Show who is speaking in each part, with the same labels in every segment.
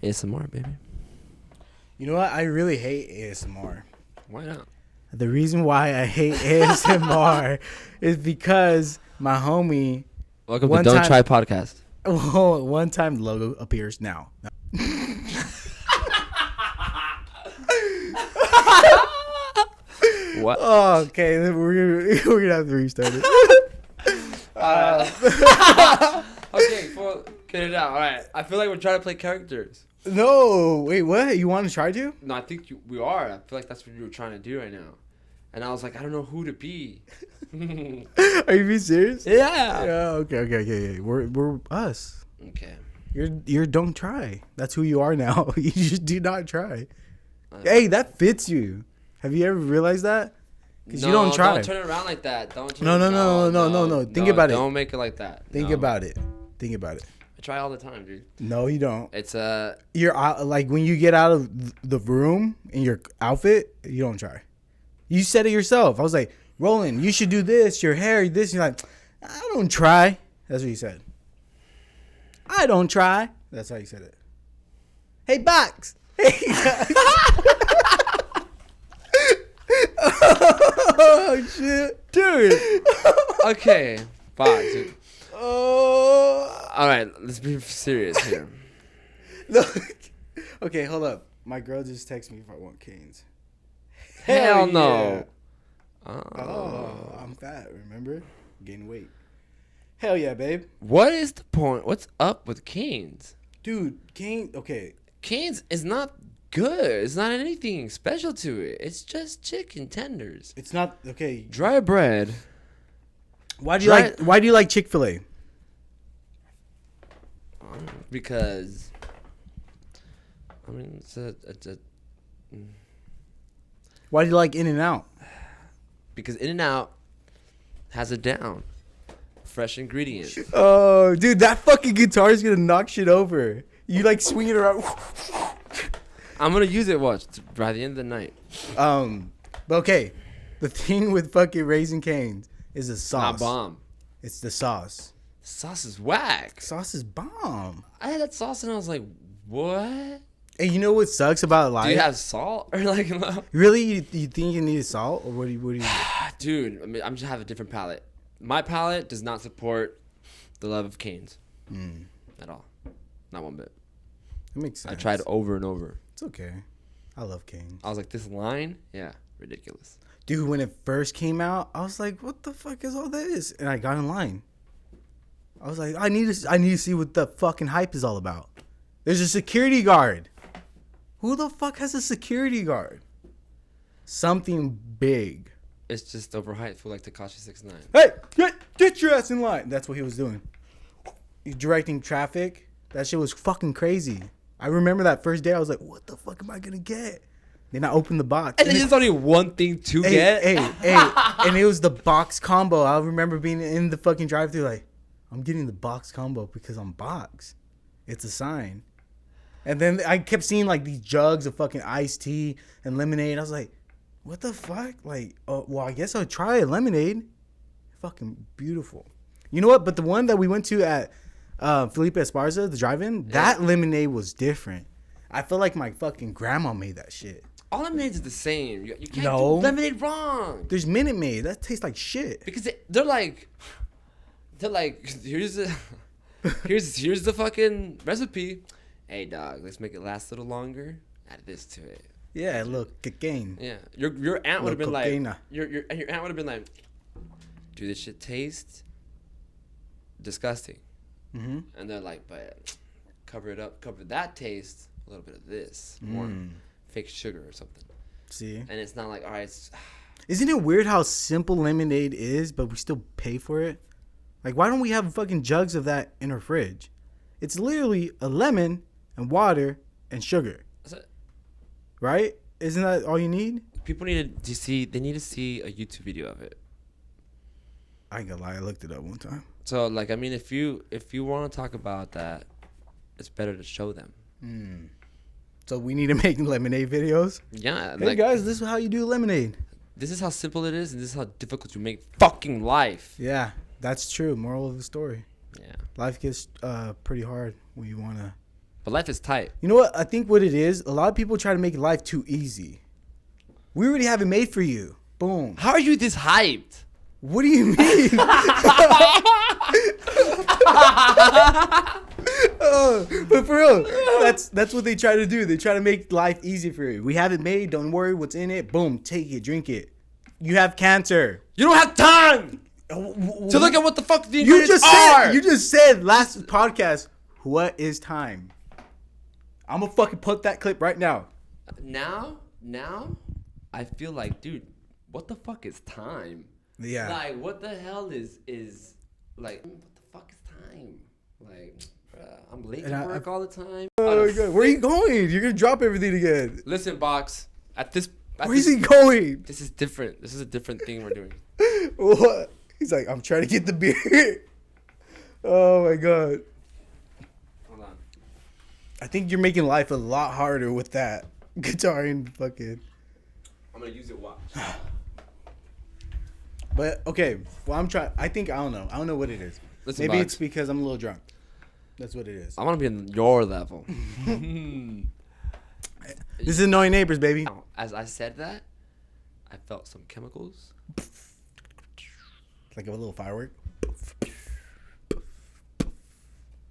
Speaker 1: ASMR, baby.
Speaker 2: You know what? I really hate ASMR.
Speaker 1: Why not?
Speaker 2: The reason why I hate ASMR is because my homie.
Speaker 1: Welcome to Don't Try Podcast.
Speaker 2: Well, one time the logo appears now.
Speaker 1: What?
Speaker 2: Oh, okay. We're gonna have to restart it.
Speaker 1: Okay, well, get it out. All right. I feel like we're trying to play characters.
Speaker 2: No, wait, what? You want to try to?
Speaker 1: No, I think we are. I feel like that's what you were trying to do right now. And I was like, I don't know who to be.
Speaker 2: Are you being serious?
Speaker 1: Yeah.
Speaker 2: Yeah. Okay. We're us.
Speaker 1: Okay.
Speaker 2: You're don't try. That's who you are now. You just do not try. Hey, that fits you. Have you ever realized that? Because you don't try.
Speaker 1: Don't turn it around like that. Don't. Turn
Speaker 2: No. Think about it.
Speaker 1: Don't make it like that.
Speaker 2: Think about it.
Speaker 1: I try all the time, dude.
Speaker 2: No, you don't.
Speaker 1: It's
Speaker 2: You're out, like when you get out of the room in your outfit, you don't try. You said it yourself. I was like, Roland, you should do this. Your hair, this. You're like, I don't try. That's what you said. I don't try. That's how you said it. Hey, Box. Hey. Oh shit,
Speaker 1: dude. Okay, Box.
Speaker 2: Oh.
Speaker 1: All right, let's be serious here.
Speaker 2: Look. Okay, hold up. My girl just texted me if I want canes.
Speaker 1: Hell no.
Speaker 2: Yeah. Oh, I'm fat, remember? Gain weight. Hell yeah, babe.
Speaker 1: What is the point? What's up with Cane's?
Speaker 2: Dude, cane, okay.
Speaker 1: Cane's is not good. It's not anything special to it. It's just chicken tenders.
Speaker 2: It's not, okay.
Speaker 1: Dry bread.
Speaker 2: Why do you like Chick-fil-A?
Speaker 1: Because, I mean, it's a
Speaker 2: Why do you like In-N-Out?
Speaker 1: Because In-N-Out has it down. Fresh ingredients.
Speaker 2: Oh, dude, that fucking guitar is gonna knock shit over. You like swing it around.
Speaker 1: I'm gonna use it, watch, by the end of the night.
Speaker 2: But okay, the thing with fucking Raising Cane's is the sauce.
Speaker 1: Not bomb.
Speaker 2: It's the sauce.
Speaker 1: Sauce is whack.
Speaker 2: Sauce is bomb.
Speaker 1: I had that sauce and I was like, what?
Speaker 2: Hey, you know what sucks about life?
Speaker 1: Do you have salt or like?
Speaker 2: Really, you think you need salt, or what do you?
Speaker 1: Dude, I mean, I'm just have a different palate. My palate does not support the love of Cane's at all, not one bit.
Speaker 2: That makes sense.
Speaker 1: I tried over and over.
Speaker 2: It's okay. I love Cane's.
Speaker 1: I was like, this line, yeah, ridiculous.
Speaker 2: Dude, when it first came out, I was like, what the fuck is all this? And I got in line. I was like, I need to see what the fucking hype is all about. There's a security guard. Who the fuck has a security guard? Something big.
Speaker 1: It's just overhyped for like Tekashi 6ix9ine.
Speaker 2: Hey, get your ass in line. That's what he was doing. He's directing traffic. That shit was fucking crazy. I remember that first day. I was like, what the fuck am I going to get? Then I opened the box.
Speaker 1: And there's only one thing to get.
Speaker 2: Hey. And it was the box combo. I remember being in the fucking drive-thru like, I'm getting the box combo because I'm box. It's a sign. And then I kept seeing like these jugs of fucking iced tea and lemonade. I was like, what the fuck? Like, well, I guess I'll try a lemonade. Fucking beautiful. You know what? But the one that we went to at Felipe Esparza, the drive-in, that lemonade was different. I feel like my fucking grandma made that shit.
Speaker 1: All lemonades are the same. You can't do lemonade wrong.
Speaker 2: There's Minute Maid. That tastes like shit.
Speaker 1: Because they're like, here's the fucking recipe. Hey dog, let's make it last a little longer. Add this to it.
Speaker 2: Yeah, look, cocaine.
Speaker 1: Yeah, your aunt would have been
Speaker 2: cocaine.
Speaker 1: like, your aunt would have been like, dude, this shit tastes disgusting.
Speaker 2: Mm-hmm.
Speaker 1: And they're like, but cover it up, cover that taste, a little bit of this, more fake sugar or something.
Speaker 2: See,
Speaker 1: and it's not like, all right.
Speaker 2: Isn't it weird how simple lemonade is, but we still pay for it? Like, why don't we have fucking jugs of that in our fridge? It's literally a lemon and water and sugar.
Speaker 1: That's it.
Speaker 2: Right? Isn't that all you need?
Speaker 1: People need to see. They need to see a YouTube video of it.
Speaker 2: I ain't gonna lie, I looked it up one time.
Speaker 1: So, like, I mean, if you want to talk about that, it's better to show them.
Speaker 2: So we need to make lemonade videos?
Speaker 1: Yeah.
Speaker 2: Hey, guys, this is how you do lemonade.
Speaker 1: This is how simple it is, and this is how difficult you make fucking life.
Speaker 2: Yeah, that's true. Moral of the story.
Speaker 1: Yeah.
Speaker 2: Life gets pretty hard when you want to
Speaker 1: But life is tight.
Speaker 2: You know what? I think what it is, a lot of people try to make life too easy. We already have it made for you. Boom.
Speaker 1: How are you this hyped?
Speaker 2: What do you mean? But for real, that's what they try to do. They try to make life easy for you. We have it made. Don't worry what's in it. Boom. Take it. Drink it. You have cancer.
Speaker 1: You don't have time to look at what the fuck the ingredients are.
Speaker 2: You just said last podcast, what is time? I'm gonna fucking put that clip right now.
Speaker 1: Now, I feel like, dude, what the fuck is time?
Speaker 2: Yeah.
Speaker 1: Like, what the hell is like, what the fuck is time? Like, I'm late to work all the time.
Speaker 2: Oh my God. Where are you going? You're gonna drop everything again.
Speaker 1: Listen, Box.
Speaker 2: Where is he going?
Speaker 1: This is different. This is a different thing we're doing.
Speaker 2: What? He's like, I'm trying to get the beer. Oh my God.
Speaker 1: Hold on.
Speaker 2: I think you're making life a lot harder with that guitar and fucking.
Speaker 1: I'm gonna use it. Watch.
Speaker 2: But okay, well I don't know what it is.
Speaker 1: Listen,
Speaker 2: maybe
Speaker 1: Box.
Speaker 2: it's because I'm a little drunk. That's what it is.
Speaker 1: I want to be on your level.
Speaker 2: This is Annoying Neighbors, baby.
Speaker 1: As I said that, I felt some chemicals.
Speaker 2: Like a little firework.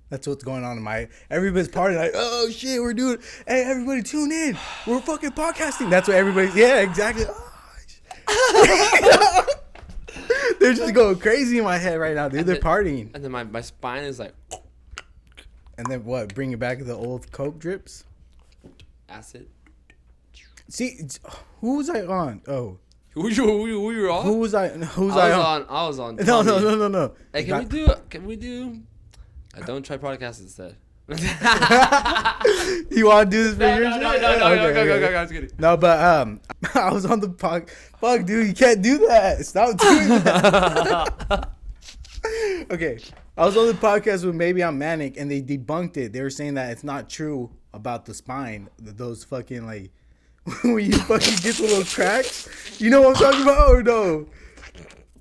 Speaker 2: That's what's going on in my. Everybody's partying like, oh shit, we're doing. Hey, everybody, tune in. We're fucking podcasting. That's what everybody's. Yeah, exactly. Oh, they're just going crazy in my head right now, dude. They're partying.
Speaker 1: And then my spine is like.
Speaker 2: And then what? Bring it back to the old Coke drips.
Speaker 1: Acid.
Speaker 2: See, who was I on? Oh.
Speaker 1: Who you on?
Speaker 2: Who was I?
Speaker 1: I was on.
Speaker 2: No.
Speaker 1: Hey, can we do? Don't try podcast instead.
Speaker 2: You want to do this for your shit?
Speaker 1: No.
Speaker 2: No, but I was on the pod. Fuck, dude, you can't do that. Stop doing that. Okay, I was on the podcast with Maybe I'm Manic, and they debunked it. They were saying that it's not true about the spine. Those fucking like when you fucking get the little cracks. You know what I'm talking about, or no?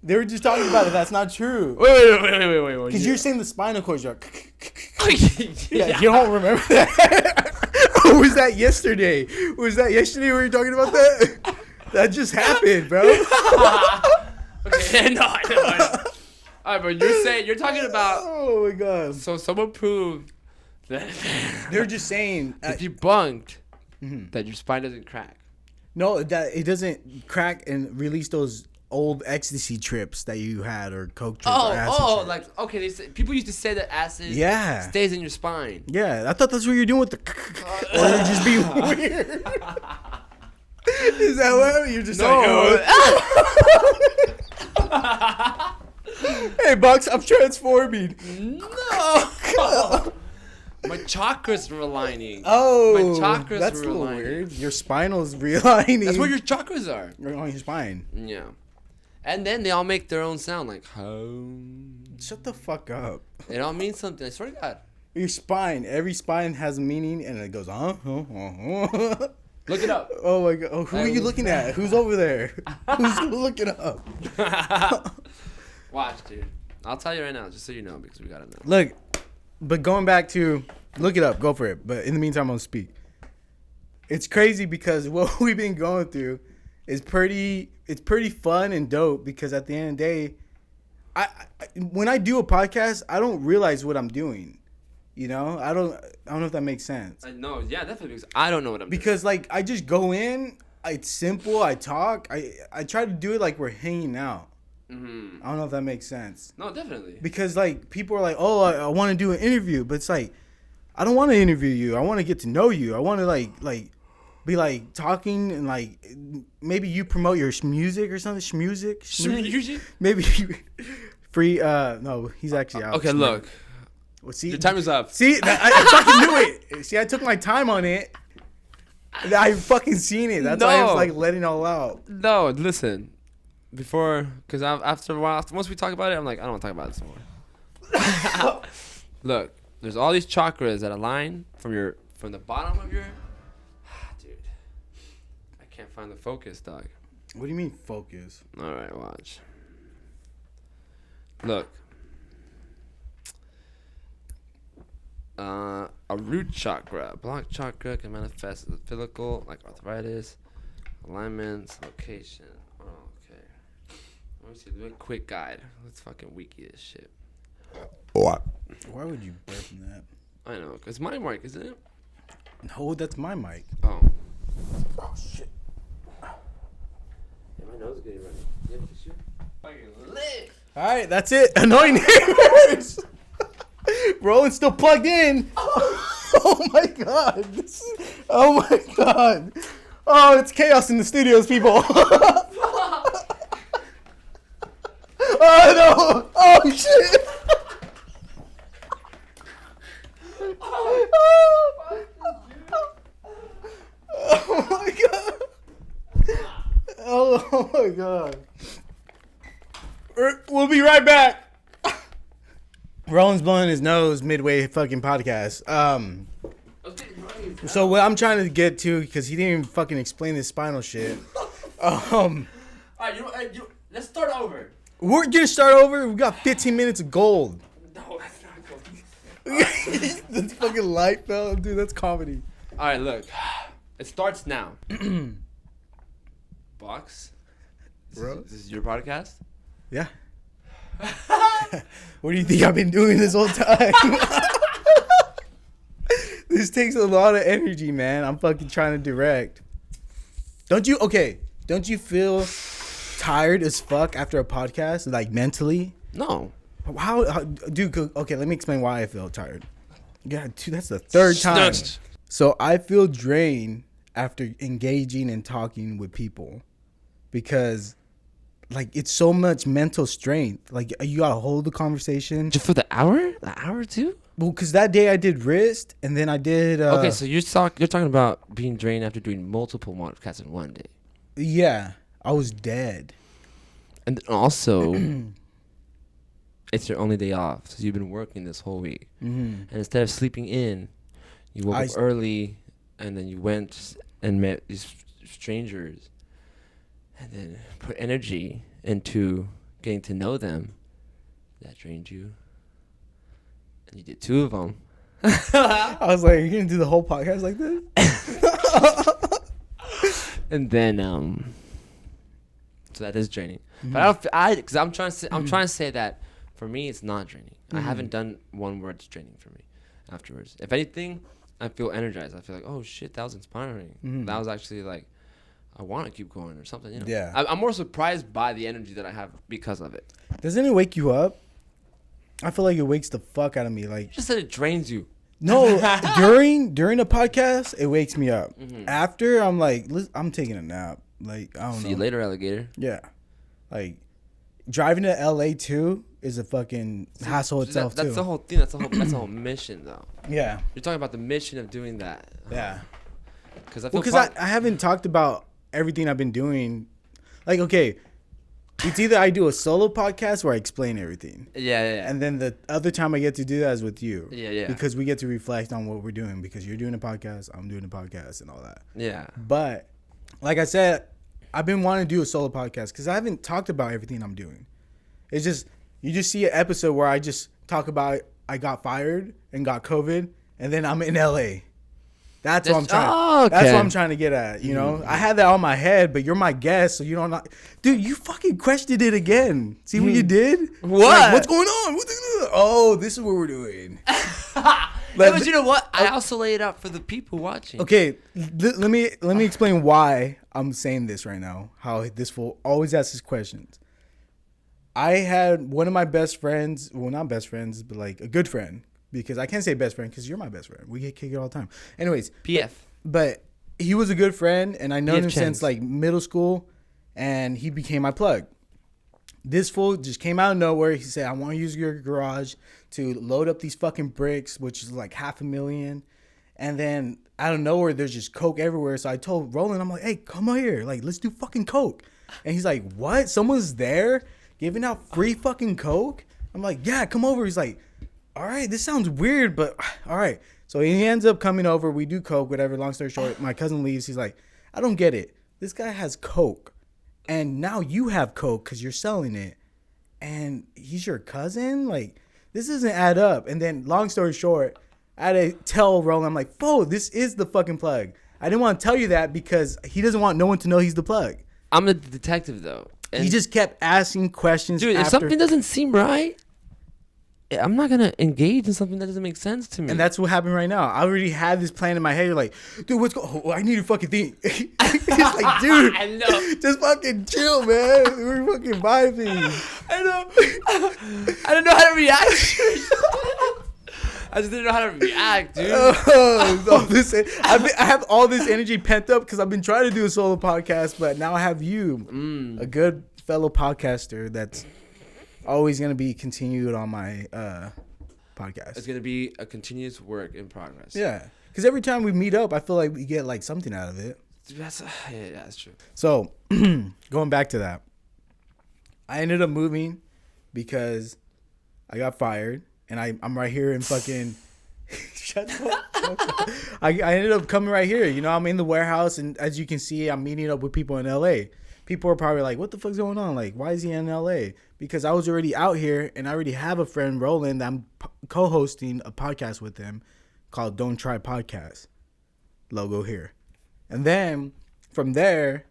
Speaker 2: They were just talking about it. That's not true.
Speaker 1: Wait.
Speaker 2: Because you're saying the spinal cord. Yeah, you don't remember that? Or was that yesterday? Was that yesterday we were talking about that? That just happened, bro.
Speaker 1: Okay, no. All right, but you're talking about.
Speaker 2: Oh my God.
Speaker 1: So someone proved that
Speaker 2: they're just saying
Speaker 1: debunked that your spine doesn't crack.
Speaker 2: No, that it doesn't crack and release those old ecstasy trips that you had or coke trips or acid trips.
Speaker 1: Like okay, people used to say that acid stays in your spine.
Speaker 2: Yeah, I thought that's what you're doing with the or you're just being weird. Is that what you're just Hey, Bucks, I'm transforming.
Speaker 1: No. My chakras were aligning.
Speaker 2: Oh,
Speaker 1: my chakras
Speaker 2: that's
Speaker 1: were
Speaker 2: a little
Speaker 1: aligning.
Speaker 2: weird. Your spinal's realigning.
Speaker 1: That's where your chakras are.
Speaker 2: On your spine.
Speaker 1: Yeah. And then they all make their own sound, like home.
Speaker 2: Shut the fuck up.
Speaker 1: It all means something. I swear to God.
Speaker 2: Your spine. Every spine has a meaning, and it goes,
Speaker 1: Look it up.
Speaker 2: Oh my God. Oh, who are you looking at? Who's over there? Who's looking up?
Speaker 1: Watch, dude. I'll tell you right now, just so you know, because we gotta know.
Speaker 2: Look, but going back to, look it up. Go for it. But in the meantime, I'm gonna speak. It's crazy because what we've been going through is pretty fun and dope because at the end of the day, I when I do a podcast, I don't realize what I'm doing. You know, I don't know if that makes sense.
Speaker 1: No, yeah, definitely because I don't know what I'm doing.
Speaker 2: Because like I just go in, it's simple. I talk. I try to do it like we're hanging out. Mm-hmm. I don't know if that makes sense.
Speaker 1: No, definitely.
Speaker 2: Because like people are like, oh, I want to do an interview, but it's like I don't want to interview you. I want to get to know you. I want to like be like talking and like maybe you promote your music or something. Schmusic? Maybe free. No, he's actually out.
Speaker 1: Okay, look.
Speaker 2: Well, see,
Speaker 1: your time is up.
Speaker 2: See, I fucking knew it. See, I took my time on it. I fucking seen it. That's why I was like letting it all out.
Speaker 1: No, listen. Before, because after a while, once we talk about it, I'm like, I don't want to talk about this anymore. Look, there's all these chakras that align from the bottom of your. Dude, I can't find the focus, dog.
Speaker 2: What do you mean focus?
Speaker 1: All right, watch. Look. A root chakra. Block chakra can manifest as physical, like arthritis, alignments, location. Oh, okay. Let me see. Do a quick guide. Let's fucking wiki this shit.
Speaker 2: What? Why would you burp in that?
Speaker 1: I know, cause my mic, isn't it?
Speaker 2: No, that's my mic.
Speaker 1: Oh.
Speaker 2: Oh shit.
Speaker 1: Yeah, my nose is getting running. You have tissue? Fucking lit.
Speaker 2: All right, that's it. Annoying neighbors. Roland's still plugged in. Oh my god. Oh my god. Oh, it's chaos in the studios, people. Oh no. Oh shit. Oh my god. Oh my god. We'll be right back. Roland's blowing his nose midway fucking podcast. So what I'm trying to get to, because he didn't even fucking explain this spinal shit.
Speaker 1: Alright, let's start over.
Speaker 2: We're gonna start over. We got 15 minutes of gold.
Speaker 1: No, that's not good.
Speaker 2: That's fucking light, fell, dude. That's comedy.
Speaker 1: Alright, look. It starts now. Box.
Speaker 2: Bro.
Speaker 1: This is your podcast?
Speaker 2: Yeah. What do you think I've been doing this whole time? This takes a lot of energy, man. I'm fucking trying to direct. Don't you feel tired as fuck after a podcast, like mentally?
Speaker 1: No.
Speaker 2: How dude, okay, let me explain why I feel tired. Yeah, dude, that's the third time. So I feel drained after engaging and talking with people because like it's so much mental strength. Like you gotta hold the conversation.
Speaker 1: Just for the hour? The hour too?
Speaker 2: Well, because that day I did wrist and then I did.
Speaker 1: Okay, so you're talking about being drained after doing multiple podcasts in one day.
Speaker 2: Yeah, I was dead.
Speaker 1: And then also, it's your only day off, so you've been working this whole week. Mm-hmm. And instead of sleeping in, you woke up early, and then you went and met these strangers, and then put energy into getting to know them. That drained you. And you did 2 of them.
Speaker 2: I was like, you're going to do the whole podcast like this?
Speaker 1: And then, so that is draining. Mm-hmm. But because I'm trying to say that for me, it's not draining. Mm-hmm. I haven't done one where it's draining for me afterwards. If anything, I feel energized. I feel like, oh shit, that was inspiring. Mm-hmm. That was actually like, I want to keep going or something. You know?
Speaker 2: Yeah.
Speaker 1: I'm more surprised by the energy that I have because of it.
Speaker 2: Doesn't it wake you up? I feel like it wakes the fuck out of me. Like,
Speaker 1: you just said it drains you.
Speaker 2: No, during a podcast, it wakes me up. Mm-hmm. After, I'm like, I'm taking a nap. Like, I don't know.
Speaker 1: See you later, alligator.
Speaker 2: Yeah. Like, driving to LA too is a fucking hassle itself too.
Speaker 1: That's the whole thing. That's the whole mission, though.
Speaker 2: Yeah.
Speaker 1: You're talking about the mission of doing that.
Speaker 2: Yeah.
Speaker 1: Because
Speaker 2: I haven't talked about everything I've been doing. Like, okay, it's either I do a solo podcast where I explain everything.
Speaker 1: Yeah.
Speaker 2: And then the other time I get to do that is with you.
Speaker 1: Yeah.
Speaker 2: Because we get to reflect on what we're doing because you're doing a podcast, I'm doing a podcast and all that.
Speaker 1: Yeah.
Speaker 2: But like I said, I've been wanting to do a solo podcast because I haven't talked about everything I'm doing. It's just, you just see an episode where I just talk about I got fired and got COVID and then I'm in LA. That's what I'm trying. Okay. That's what I'm trying to get at. You know, I had that on my head, but you're my guest, so you don't. Dude, you fucking questioned it again. See what you did?
Speaker 1: What?
Speaker 2: Like, what's going on? Oh, this is what we're doing.
Speaker 1: But you know what? I also lay it out for the people watching.
Speaker 2: Okay, let me explain why I'm saying this right now. How this fool always asks his questions. I had one of my best friends. Well, not best friends, but like a good friend. Because I can't say best friend because you're my best friend. We get kicked all the time. Anyways.
Speaker 1: PF.
Speaker 2: But he was a good friend, and I known him since like middle school, and he became my plug. This fool just came out of nowhere. He said, I want to use your garage to load up these fucking bricks, which is like $500,000. And then out of nowhere, there's just coke everywhere. So I told Roland, I'm like, hey, come out here. Like, let's do fucking coke. And he's like, what? Someone's there giving out free fucking coke? I'm like, yeah, come over. He's like, all right, this sounds weird, but all right. So he ends up coming over. We do coke, whatever. Long story short, my cousin leaves. He's like, I don't get it. This guy has coke, and now you have coke because you're selling it, and he's your cousin? Like, this doesn't add up. And then long story short, I had to tell Roland, I'm like, "Whoa, this is the fucking plug." I didn't want to tell you that because he doesn't want no one to know he's the plug.
Speaker 1: I'm the detective though. And
Speaker 2: He just kept asking questions.
Speaker 1: dude, if
Speaker 2: after,
Speaker 1: something doesn't seem right, I'm not gonna engage in something that doesn't make sense to me.
Speaker 2: and that's what happened right now. I already had this plan in my head. You're like, dude, what's going? Oh, I need a fucking thing. It's like, dude,
Speaker 1: I know.
Speaker 2: just fucking chill, man. We're fucking vibing.
Speaker 1: I know. I don't know how to react. I just didn't know how to react, dude.
Speaker 2: I have all this energy pent up because I've been trying to do a solo podcast, but now I have you, a good fellow podcaster that's always gonna be continued on my podcast.
Speaker 1: It's gonna be a continuous work in progress.
Speaker 2: Yeah, because every time we meet up, I feel like we get like something out of it.
Speaker 1: Yeah, that's true.
Speaker 2: So going back to that, I ended up moving because I got fired. And I'm right here in fucking shut up. I ended up coming right here. You know, I'm in the warehouse, and as you can see, I'm meeting up with people in LA. People are probably like, what the fuck's going on? Like, why is he in LA? Because I was already out here, and I already have a friend, Roland, that I'm co-hosting a podcast with him called Don't Try Podcast. Logo here. And then from there,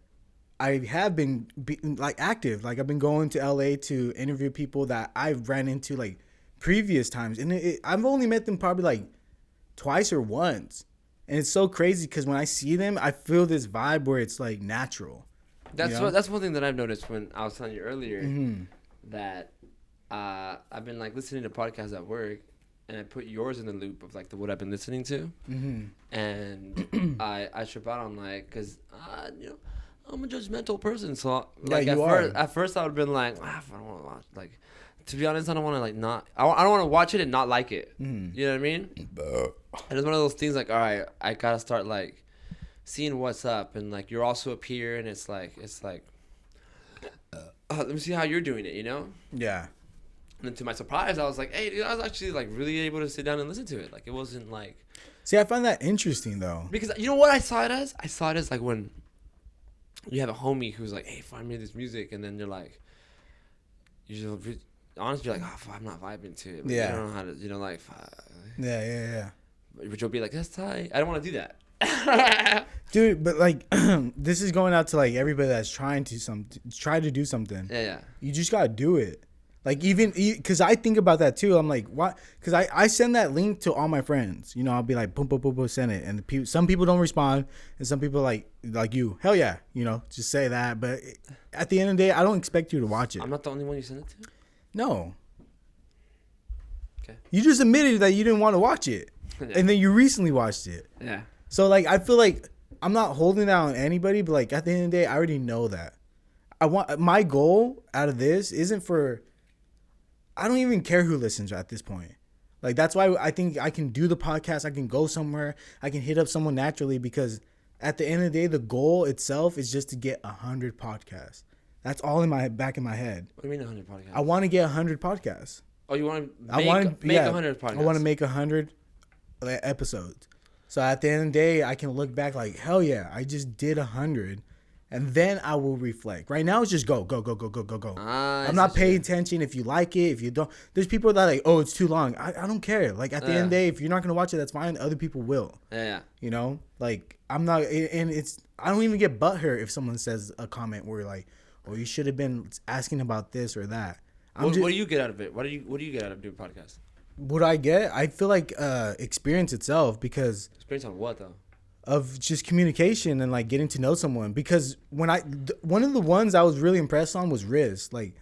Speaker 2: I have been like active. Like, I've been going to LA to interview people that I've ran into like previous times, and I've only met them probably like twice or once, and it's so crazy because when I see them, I feel this vibe where it's like natural.
Speaker 1: That's one thing that I've noticed when I was telling you earlier that I've been like listening to podcasts at work, and I put yours in the loop of like what I've been listening to, and I trip out on like because you know I'm a judgmental person, so like at first I would have been like I don't want to watch like. To be honest, I don't want to like not. I don't want to watch it and not like it. You know what I mean? And it's one of those things like, all right, I gotta start like seeing what's up, and like you're also up here, and it's like, let me see how you're doing it, you know?
Speaker 2: Yeah.
Speaker 1: And then to my surprise, I was like, hey, dude, I was actually like really able to sit down and listen to it. Like it wasn't like.
Speaker 2: See, I find that interesting though.
Speaker 1: Because you know what I saw it as? I saw it as like when you have a homie who's like, hey, find me this music, and then you're like, you just. Honestly, you're like, oh, I'm not vibing to it. Like,
Speaker 2: yeah.
Speaker 1: I don't know how to, you know, like.
Speaker 2: Yeah.
Speaker 1: But you'll be like, that's tight. I don't want to do that.
Speaker 2: Dude, but like, this is going out to like everybody that's try to do something.
Speaker 1: Yeah.
Speaker 2: You just gotta do it. Like even because I think about that too. I'm like, what? Because I send that link to all my friends. You know, I'll be like, boom, boom, boom, boom, send it. And some people don't respond, and some people like you, hell yeah, you know, just say that. But at the end of the day, I don't expect you to watch it.
Speaker 1: I'm not the only one you send it to.
Speaker 2: No.
Speaker 1: Okay.
Speaker 2: You just admitted that you didn't want to watch it. Yeah. And then you recently watched it.
Speaker 1: Yeah.
Speaker 2: So, like, I feel like I'm not holding out on anybody, but, like, at the end of the day, I already know that. My goal out of this isn't for... I don't even care who listens at this point. Like, that's why I think I can do the podcast. I can go somewhere. I can hit up someone naturally because at the end of the day, the goal itself is just to get 100 podcasts. That's all in my back in my head.
Speaker 1: What do you mean 100 podcasts?
Speaker 2: I want to get 100 podcasts.
Speaker 1: Oh, you want to make 100 podcasts?
Speaker 2: I want to make 100 episodes. So at the end of the day, I can look back like, hell yeah, I just did 100. And then I will reflect. Right now, it's just go. I'm not paying attention if you like it, if you don't. There's people that are like, oh, it's too long. I don't care. Like, at the end of the day, if you're not going to watch it, that's fine. Other people will.
Speaker 1: Yeah.
Speaker 2: You know? Like, I'm not, and I don't even get butthurt if someone says a comment where like, oh, you should have been asking about this or that.
Speaker 1: What do you get out of it? What do you get out of doing podcasts?
Speaker 2: What I get? I feel like experience itself because...
Speaker 1: Experience on what, though?
Speaker 2: Of just communication and, like, getting to know someone. Because one of the ones I was really impressed on was Riz. Like,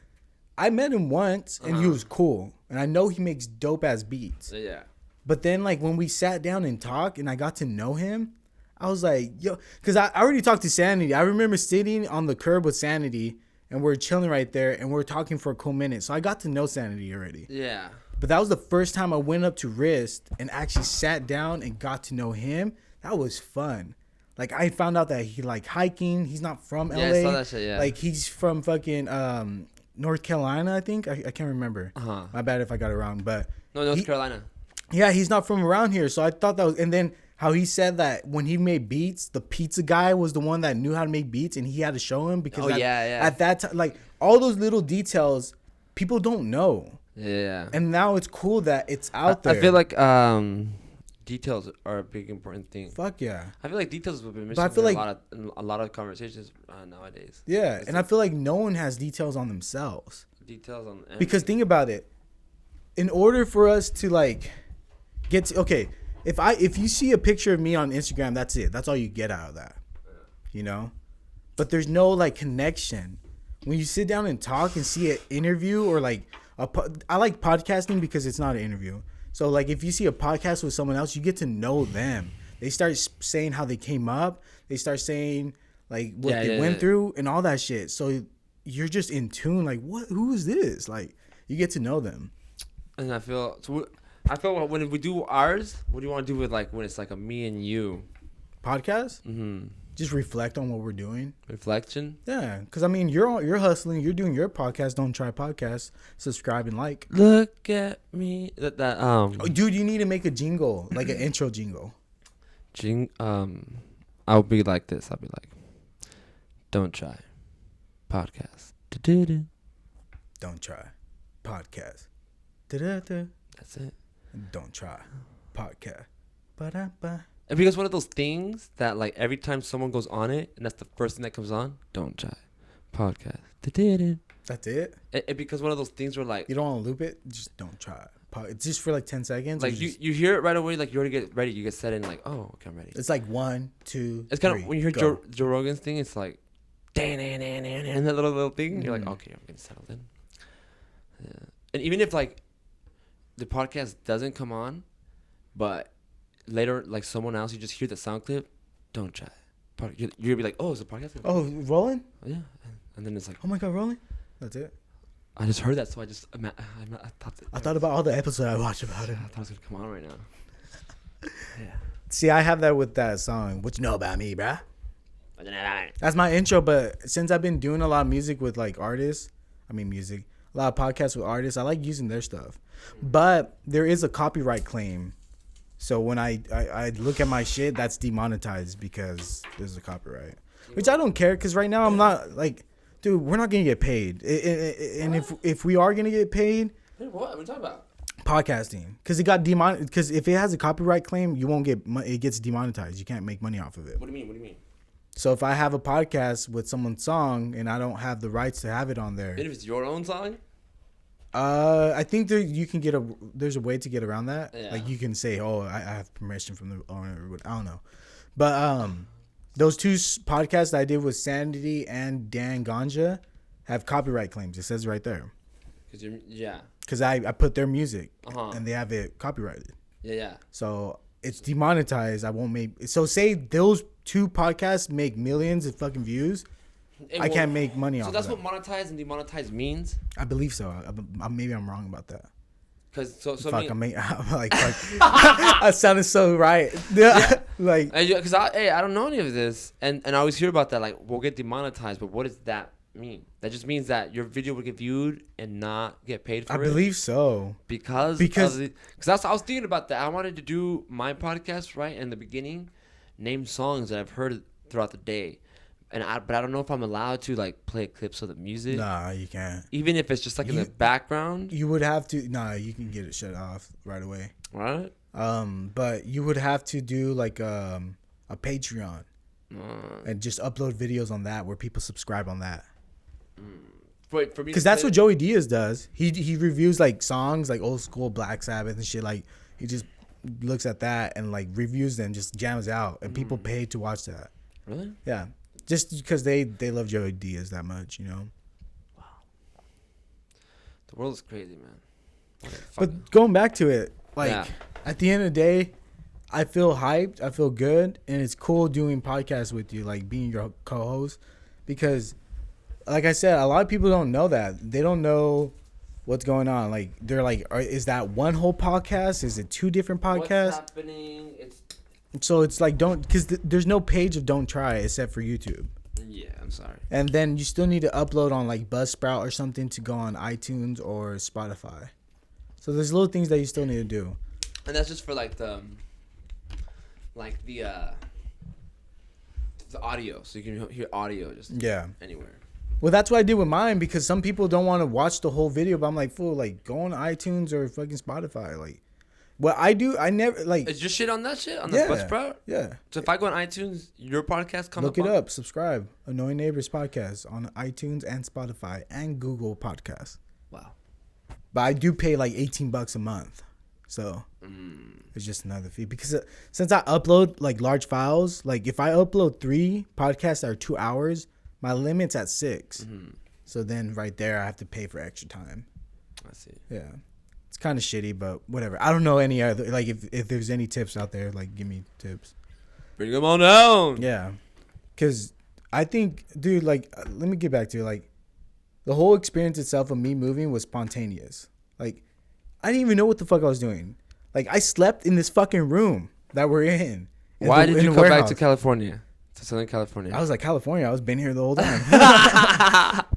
Speaker 2: I met him once, and he was cool. And I know he makes dope-ass beats.
Speaker 1: Yeah.
Speaker 2: But then, like, when we sat down and talked and I got to know him, I was like, yo... Because I already talked to Sanity. I remember sitting on the curb with Sanity, and we're chilling right there, and we're talking for a cool minute. So I got to know Sanity already.
Speaker 1: Yeah.
Speaker 2: But that was the first time I went up to Wrist and actually sat down and got to know him. That was fun. Like, I found out that he like hiking. He's not from LA.
Speaker 1: Yeah, I saw that shit, yeah.
Speaker 2: Like, he's from fucking North Carolina, I think. I can't remember. My bad if I got it wrong. But
Speaker 1: no, North Carolina.
Speaker 2: Yeah, he's not from around here. So I thought that was... And then how he said that when he made beats, the pizza guy was the one that knew how to make beats, and he had to show him because at that time, like, all those little details, people don't know.
Speaker 1: Yeah.
Speaker 2: And now it's cool that it's out there.
Speaker 1: I feel like details are a big important thing.
Speaker 2: Fuck yeah.
Speaker 1: I feel like details have been
Speaker 2: But I
Speaker 1: missing
Speaker 2: feel
Speaker 1: in
Speaker 2: like
Speaker 1: a lot of conversations nowadays.
Speaker 2: yeah,
Speaker 1: It's
Speaker 2: and I feel like no one has details on themselves.
Speaker 1: Details on everything.
Speaker 2: Because think about it. In order for us to like get to, okay, if you see a picture of me on Instagram, that's it. That's all you get out of that. You know? But there's no like connection. When you sit down and talk and see an interview or like I like podcasting because it's not an interview. So like if you see a podcast with someone else, you get to know them. They start saying how they came up. They start saying like what they went through and all that shit. So you're just in tune. Like who is this? Like you get to know them.
Speaker 1: And I feel when we do ours, what do you want to do with like when it's like a me and you
Speaker 2: Podcast?
Speaker 1: Mm-hmm.
Speaker 2: Just reflect on what we're doing.
Speaker 1: Reflection?
Speaker 2: Yeah, because I mean, you're hustling. You're doing your podcast. Don't try podcast. Subscribe and like.
Speaker 1: Look at me.
Speaker 2: Oh, dude, you need to make a jingle, like an intro jingle.
Speaker 1: I'll be like this. I'll be like, don't try podcast. Da-da-da.
Speaker 2: Don't try podcast. Da-da-da.
Speaker 1: That's it.
Speaker 2: Don't try podcast. Ba-da-ba.
Speaker 1: And because one of those things that like every time someone goes on it and that's the first thing that comes on, don't try podcast. Da-da-da.
Speaker 2: That's it.
Speaker 1: It because one of those things where like
Speaker 2: you don't want to loop it. Just don't try. It's just for like 10 seconds.
Speaker 1: Like you hear it right away. Like you already get ready. You get set in. Like okay, I'm ready.
Speaker 2: It's like 1, 2.
Speaker 1: It's kind
Speaker 2: 3,
Speaker 1: of when you hear Joe Rogan's thing. It's like, and that little thing. You're like, okay, I'm getting settled in. Yeah. And even if like the podcast doesn't come on, but later like someone else, you just hear the sound clip. Don't try. You're gonna be like, oh, is the podcast?
Speaker 2: Oh, Roland.
Speaker 1: Yeah. And then it's like,
Speaker 2: oh my God, Roland. That's it.
Speaker 1: I just heard that, so I
Speaker 2: thought about all the episodes I watched about it.
Speaker 1: I thought it was gonna come on right now. Yeah.
Speaker 2: See, I have that with that song. What you know about me, bruh? That's my intro. But since I've been doing a lot of music with like artists, a lot of podcasts with artists, I like using their stuff. But there is a copyright claim. So when I look at my shit, that's demonetized because there's a copyright. Which I don't care because right now I'm not like, dude, we're not gonna get paid. And if we are gonna get paid,
Speaker 1: what are we talking about?
Speaker 2: Podcasting, because it got demonetized. Because if it has a copyright claim, you won't get it gets demonetized. You can't make money off of it.
Speaker 1: What do you mean?
Speaker 2: So if I have a podcast with someone's song and I don't have the rights to have it on there,
Speaker 1: and if it's your own song,
Speaker 2: I think you can get there's a way to get around that.
Speaker 1: Yeah.
Speaker 2: Like you can say, oh, I have permission from the owner. I don't know, but those two podcasts that I did with Sanity and Dan Ganja have copyright claims. It says right there. Because I put their music and they have it copyrighted. Yeah. So it's demonetized. I won't make. So say those two podcasts make millions of fucking views. I can't make money off of that.
Speaker 1: So that's what monetize and demonetize means?
Speaker 2: I believe so. Maybe I'm wrong about that.
Speaker 1: Fuck,
Speaker 2: I'm like, fuck. I sounded so right. Yeah. Like,
Speaker 1: because I don't know any of this, and I always hear about that. Like, we'll get demonetized, but what does that mean? That just means that your video will get viewed and not get paid for it.
Speaker 2: I believe so.
Speaker 1: Because I was thinking about that. I wanted to do my podcast right in the beginning, name songs that I've heard throughout the day. But I don't know if I'm allowed to like play clips of the music.
Speaker 2: Nah, you can't.
Speaker 1: Even if it's just like in the background.
Speaker 2: You would have to. Nah, you can get it shut off right away.
Speaker 1: Right.
Speaker 2: But you would have to do like a Patreon and just upload videos on that where people subscribe on that. Because that's what Joey Diaz does. He reviews like songs like old school Black Sabbath and shit. Like he just looks at that and like reviews them, just jams out, and people pay to watch that.
Speaker 1: Really?
Speaker 2: Yeah. Just because they love Joey Diaz that much, you know.
Speaker 1: Wow. The world is crazy, man.
Speaker 2: But going back to it, like at the end of the day, I feel hyped. I feel good, and it's cool doing podcasts with you, like being your co-host, because, like I said, a lot of people don't know that. They don't know what's going on. Like they're like, is that one whole podcast? Is it two different podcasts?
Speaker 1: What's happening?
Speaker 2: So it's like because there's no page of Don't Try except for YouTube.
Speaker 1: Yeah, I'm sorry.
Speaker 2: And then you still need to upload on like Buzzsprout or something to go on iTunes or Spotify. So there's little things that you still need to do.
Speaker 1: And that's just for like the audio, so you can hear audio just anywhere.
Speaker 2: Well, that's what I did with mine, because some people don't want to watch the whole video, but I'm like, fool, like go on iTunes or fucking Spotify, like. What I do, I never like.
Speaker 1: Is your shit on that shit on the bus sprout?
Speaker 2: Yeah.
Speaker 1: So if I go on iTunes, your podcast come
Speaker 2: Look
Speaker 1: up.
Speaker 2: it up. Subscribe. Annoying Neighbors podcast on iTunes and Spotify and Google Podcasts.
Speaker 1: Wow.
Speaker 2: But I do pay like $18 a month, so it's just another fee. Because since I upload like large files, like if I upload 3 podcasts that are 2 hours, my limit's at 6. So then right there, I have to pay for extra time.
Speaker 1: I see.
Speaker 2: Yeah, it's kind of shitty, but whatever. I don't know any other like if there's any tips out there, like give me tips.
Speaker 1: Bring them on down.
Speaker 2: Yeah, because I think, dude, like let me get back to it. Like the whole experience itself of me moving was spontaneous. Like I didn't even know what the fuck I was doing. Like I slept in this fucking room that we're in.
Speaker 1: Why did you come back to California? To Southern California.
Speaker 2: I was like, California. I was been here the whole time.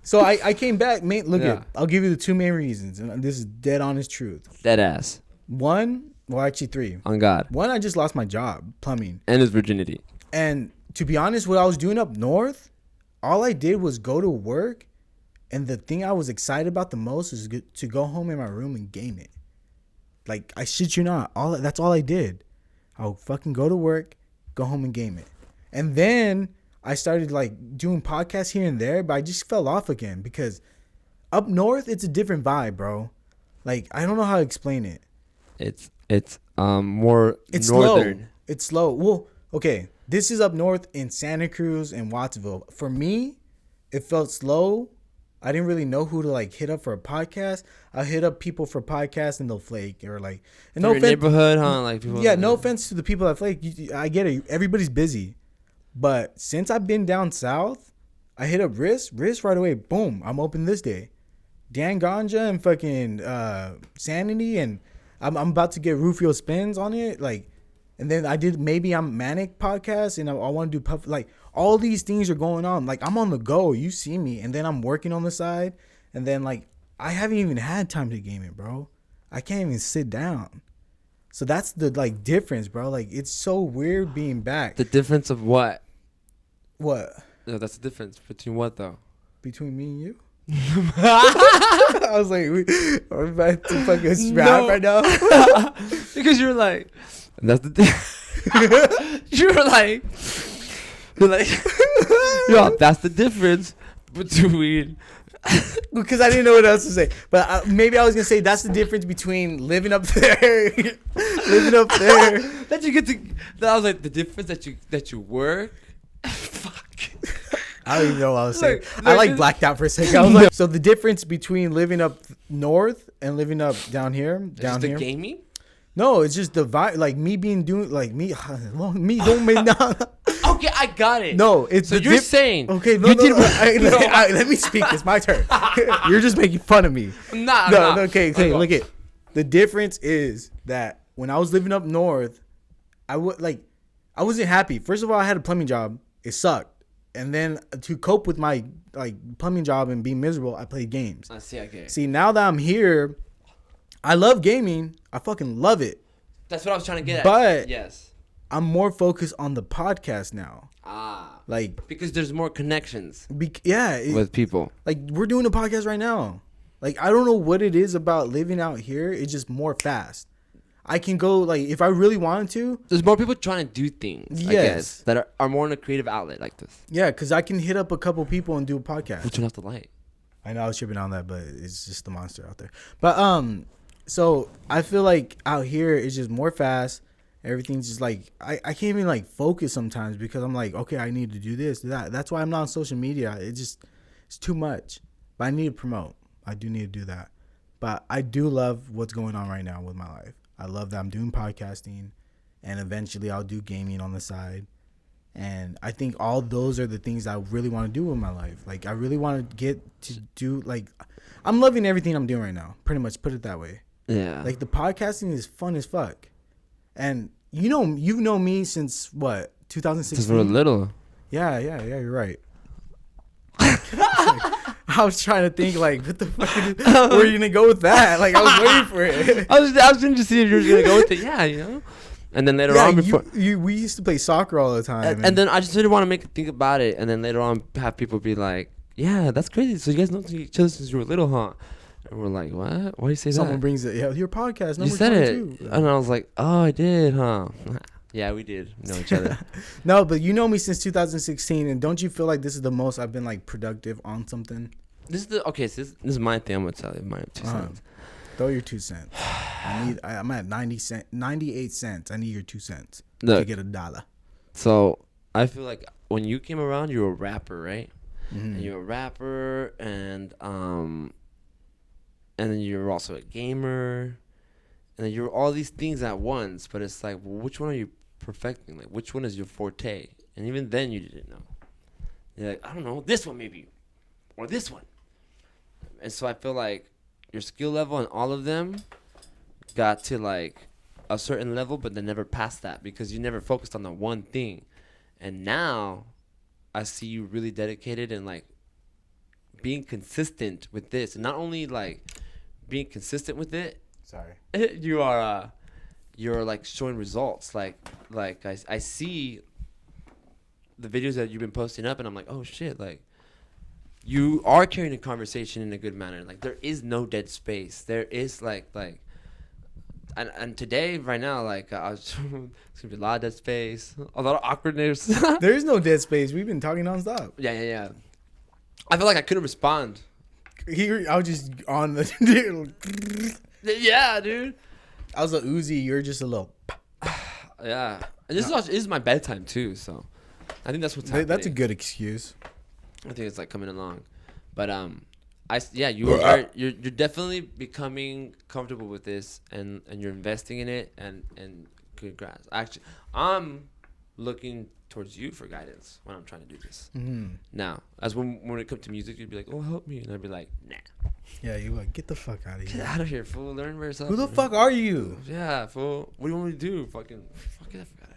Speaker 2: So I came back. Look at. I'll give you the 2 main reasons, and this is dead honest truth.
Speaker 1: Dead ass.
Speaker 2: 1, well, actually 3.
Speaker 1: On God.
Speaker 2: 1, I just lost my job, plumbing,
Speaker 1: and his virginity.
Speaker 2: And to be honest, what I was doing up north, all I did was go to work, and the thing I was excited about the most was to go home in my room and game it. Like I shit you not, that's all I did. I'll fucking go to work, go home and game it. And then I started like doing podcasts here and there, but I just fell off again because up north it's a different vibe, bro. Like I don't know how to explain it.
Speaker 1: It's more
Speaker 2: it's
Speaker 1: northern.
Speaker 2: Slow. It's slow. Well, okay, this is up north in Santa Cruz and Wattsville. For me, it felt slow. I didn't really know who to like hit up for a podcast. I hit up people for podcasts and they'll flake or like. And
Speaker 1: no offense, neighborhood, huh? Like people.
Speaker 2: Yeah, no offense to the people that flake. I get it. Everybody's busy, but since I've been down south, I hit up Riz right away. Boom, I'm open this day. Dan Ganja and fucking Sanity, and I'm about to get Rufio Spins on it. Like, and then I did Maybe I'm Manic podcast, and I want to do puff. Like, all these things are going on. Like, I'm on the go. You see me, and then I'm working on the side, and then like I haven't even had time to game it, bro. I can't even sit down. So that's the like difference, bro. Like, it's so weird being back.
Speaker 1: The difference of what?
Speaker 2: What?
Speaker 1: No, that's the difference between what though?
Speaker 2: Between me and you. I was like, we're about to fucking rap right now.
Speaker 1: Because you're like, that's the thing. you're like, yo, that's the difference between.
Speaker 2: Because I didn't know what else to say, but maybe I was gonna say that's the difference between living up there,
Speaker 1: That you get to. That was like the difference that you work. Fuck.
Speaker 2: I don't even know what I was saying. I like blacked out for a second. I was like, so the difference between living up north and living up down here,
Speaker 1: The gaming?
Speaker 2: No, it's just the vibe. Like me doing like me. Well, me don't make now.
Speaker 1: Okay, I got it.
Speaker 2: No, it's
Speaker 1: so you're saying
Speaker 2: okay. No, let me speak. It's my turn. You're just making fun of me.
Speaker 1: No.
Speaker 2: Okay. Look at the difference is that when I was living up north, I wasn't happy. First of all, I had a plumbing job. It sucked. And then to cope with my like plumbing job and being miserable, I played games.
Speaker 1: I see. Okay.
Speaker 2: See, now that I'm here, I love gaming. I fucking love it.
Speaker 1: That's what I was trying to get at.
Speaker 2: But
Speaker 1: yes,
Speaker 2: I'm more focused on the podcast now. Like
Speaker 1: because there's more connections.
Speaker 2: With
Speaker 1: people.
Speaker 2: Like we're doing a podcast right now. Like I don't know what it is about living out here. It's just more fast. I can go, like, if I really wanted to.
Speaker 1: There's more people trying to do things,
Speaker 2: yes.
Speaker 1: I guess, that are more in a creative outlet like this.
Speaker 2: Yeah, because I can hit up a couple people and do a podcast.
Speaker 1: We'll turn off the light.
Speaker 2: I know I was tripping on that, but it's just the monster out there. But, so I feel like out here it's just more fast. Everything's just like, I can't even, like, focus sometimes because I'm like, okay, I need to do this, do that. That's why I'm not on social media. It's too much. But I need to promote. I do need to do that. But I do love what's going on right now with my life. I love that I'm doing podcasting, and eventually I'll do gaming on the side. And I think all those are the things I really want to do in my life. Like, I really want to get to do, like, I'm loving everything I'm doing right now. Pretty much, put it that way.
Speaker 1: Yeah.
Speaker 2: Like, the podcasting is fun as fuck. And, you've known me since, what, 2016?
Speaker 1: Since we were little.
Speaker 2: Yeah, you're right. I was trying to think, like, what the fuck where are you gonna go with that? Like, I was waiting for it.
Speaker 1: I was going to see if you were gonna go with it. Yeah, And then later on,
Speaker 2: we used to play soccer all the time.
Speaker 1: And then I just didn't want to make it think about it. And then later on, have people be like, "Yeah, that's crazy. So you guys know each other since you were little, huh?" And we're like, what? Why do you say
Speaker 2: Someone
Speaker 1: that?
Speaker 2: brings it. Yeah, your podcast.
Speaker 1: You
Speaker 2: Number
Speaker 1: said
Speaker 2: 22.
Speaker 1: it. And I was like, oh, I did, huh? Yeah, we did know each other.
Speaker 2: No, but you know me since 2016, and don't you feel like this is the most I've been like productive on something?
Speaker 1: Okay. So this is my thing. I'm gonna tell you my 2 cents.
Speaker 2: Throw your 2 cents. I'm at 98 cents. I need your 2 cents
Speaker 1: Look,
Speaker 2: to get $1.
Speaker 1: so I feel like when you came around, you were a rapper, right?
Speaker 2: Mm-hmm.
Speaker 1: And you're a rapper, and then you're also a gamer, and then you're all these things at once. But it's like, well, which one are you perfecting? Like, which one is your forte? And even then, you didn't know. You're like, I don't know, this one maybe, or this one. And so I feel like your skill level in all of them got to like a certain level, but then never passed that because you never focused on the one thing. And now I see you really dedicated and like being consistent with this, and not only like being consistent with it.
Speaker 2: Sorry.
Speaker 1: You're like showing results. Like I see the videos that you've been posting up, and I'm like, oh shit, like you are carrying a conversation in a good manner. Like there is no dead space. There is like and today right now like I was it's gonna be a lot of dead space, a lot of awkwardness.
Speaker 2: There is no dead space. We've been talking nonstop.
Speaker 1: Yeah. I feel like I couldn't respond.
Speaker 2: I was just on the.
Speaker 1: Yeah, dude.
Speaker 2: I was a Uzi. You're just a little.
Speaker 1: Yeah, and this is my bedtime too, so I think that's what's happening.
Speaker 2: That's a good excuse.
Speaker 1: I think it's like coming along, but you're definitely becoming comfortable with this, and you're investing in it, and congrats. Actually, I'm looking towards you for guidance when I'm trying to do this.
Speaker 2: Mm-hmm.
Speaker 1: Now, as when it comes to music, you'd be like, "Oh, help me," and I'd be like, "Nah."
Speaker 2: Yeah, you like get the fuck out of
Speaker 1: Get
Speaker 2: here.
Speaker 1: out of here, fool. Learn by yourself.
Speaker 2: Who the fuck are you?
Speaker 1: Yeah, fool. What do you want me to do? Fucking fuck it. I forgot it.